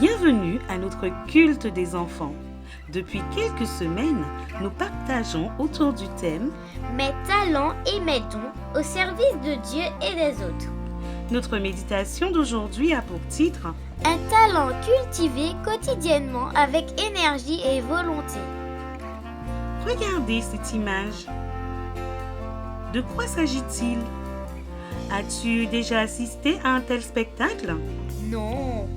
Bienvenue à notre culte des enfants. Depuis quelques semaines, nous partageons autour du thème Mes talents et mes dons au service de Dieu et des autres. Notre méditation d'aujourd'hui a pour titre Un talent cultivé quotidiennement avec énergie et volonté. Regardez cette image. De quoi s'agit-il? As-tu déjà assisté à un tel spectacle? Non.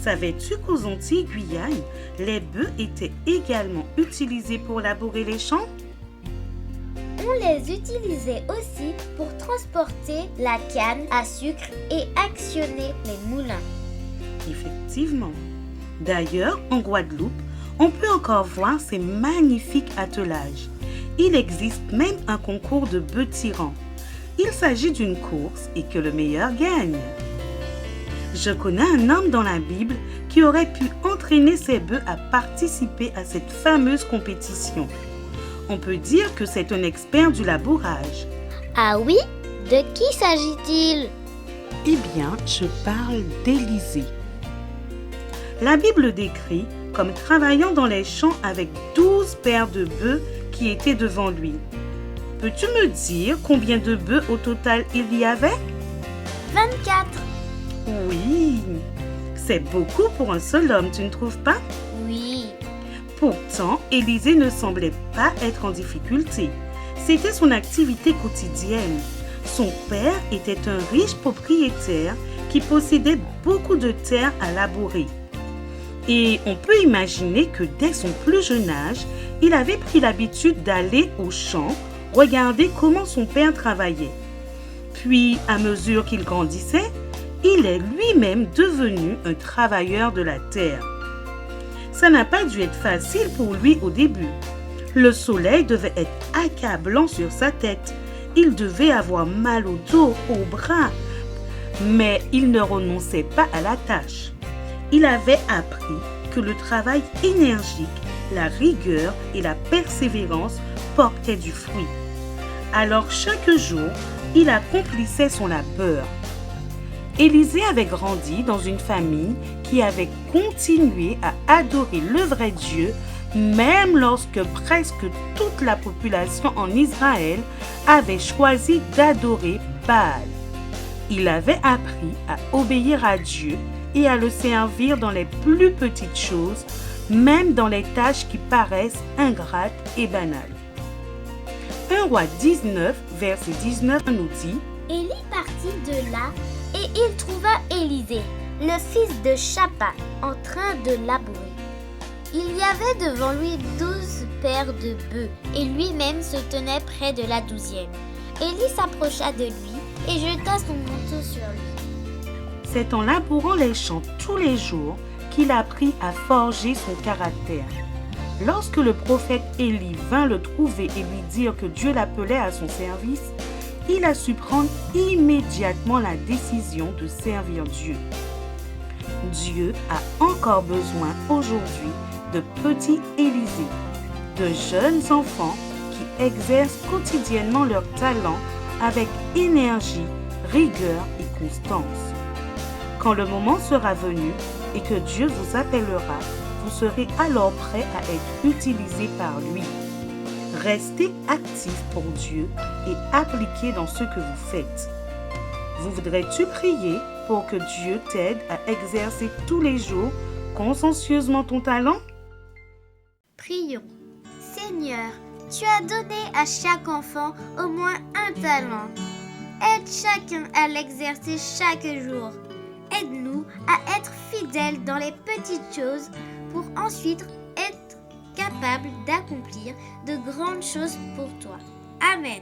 Savais-tu qu'aux Antilles-Guyane, les bœufs étaient également utilisés pour labourer les champs? On les utilisait aussi pour transporter la canne à sucre et actionner les moulins. Effectivement. D'ailleurs, en Guadeloupe, on peut encore voir ces magnifiques attelages. Il existe même un concours de bœufs tyrans. Il s'agit d'une course et que le meilleur gagne. Je connais un homme dans la Bible qui aurait pu entraîner ses bœufs à participer à cette fameuse compétition. On peut dire que c'est un expert du labourage. Ah oui? De qui s'agit-il? Eh bien, je parle d'Élisée. La Bible décrit comme travaillant dans les champs avec 12 paires de bœufs qui étaient devant lui. Peux-tu me dire combien de bœufs au total il y avait? 24. Oui, c'est beaucoup pour un seul homme, tu ne trouves pas? Oui. Pourtant, Élisée ne semblait pas être en difficulté. C'était son activité quotidienne. Son père était un riche propriétaire qui possédait beaucoup de terres à labourer. Et on peut imaginer que dès son plus jeune âge, il avait pris l'habitude d'aller au champ, regarder comment son père travaillait. Puis, à mesure qu'il grandissait, il est lui-même devenu un travailleur de la terre. Ça n'a pas dû être facile pour lui au début. Le soleil devait être accablant sur sa tête. Il devait avoir mal au dos, aux bras. Mais il ne renonçait pas à la tâche. Il avait appris que le travail énergique, la rigueur et la persévérance portaient du fruit. Alors chaque jour, il accomplissait son labeur. Élisée avait grandi dans une famille qui avait continué à adorer le vrai Dieu, même lorsque presque toute la population en Israël avait choisi d'adorer Baal. Il avait appris à obéir à Dieu et à le servir dans les plus petites choses, même dans les tâches qui paraissent ingrates et banales. 1 Roi 19, verset 19 nous dit « Élie partit de là et il trouva Élisée, le fils de Shaphat, en train de labourer. Il y avait devant lui 12 paires de bœufs et lui-même se tenait près de la 12e. Élie s'approcha de lui et jeta son manteau sur lui. » C'est en labourant les champs tous les jours qu'il apprit à forger son caractère. Lorsque le prophète Élie vint le trouver et lui dire que Dieu l'appelait à son service, il a su prendre immédiatement la décision de servir Dieu. Dieu a encore besoin aujourd'hui de petits Élisée, de jeunes enfants qui exercent quotidiennement leur talent avec énergie, rigueur et constance. Quand le moment sera venu et que Dieu vous appellera, vous serez alors prêt à être utilisé par lui. Restez actifs pour Dieu et appliquez dans ce que vous faites. Voudrais-tu prier pour que Dieu t'aide à exercer tous les jours consciencieusement ton talent? Prions. Seigneur, tu as donné à chaque enfant au moins un talent. Aide chacun à l'exercer chaque jour. Aide-nous à être fidèles dans les petites choses pour ensuite être capables d'accomplir de grandes choses pour toi. Amen.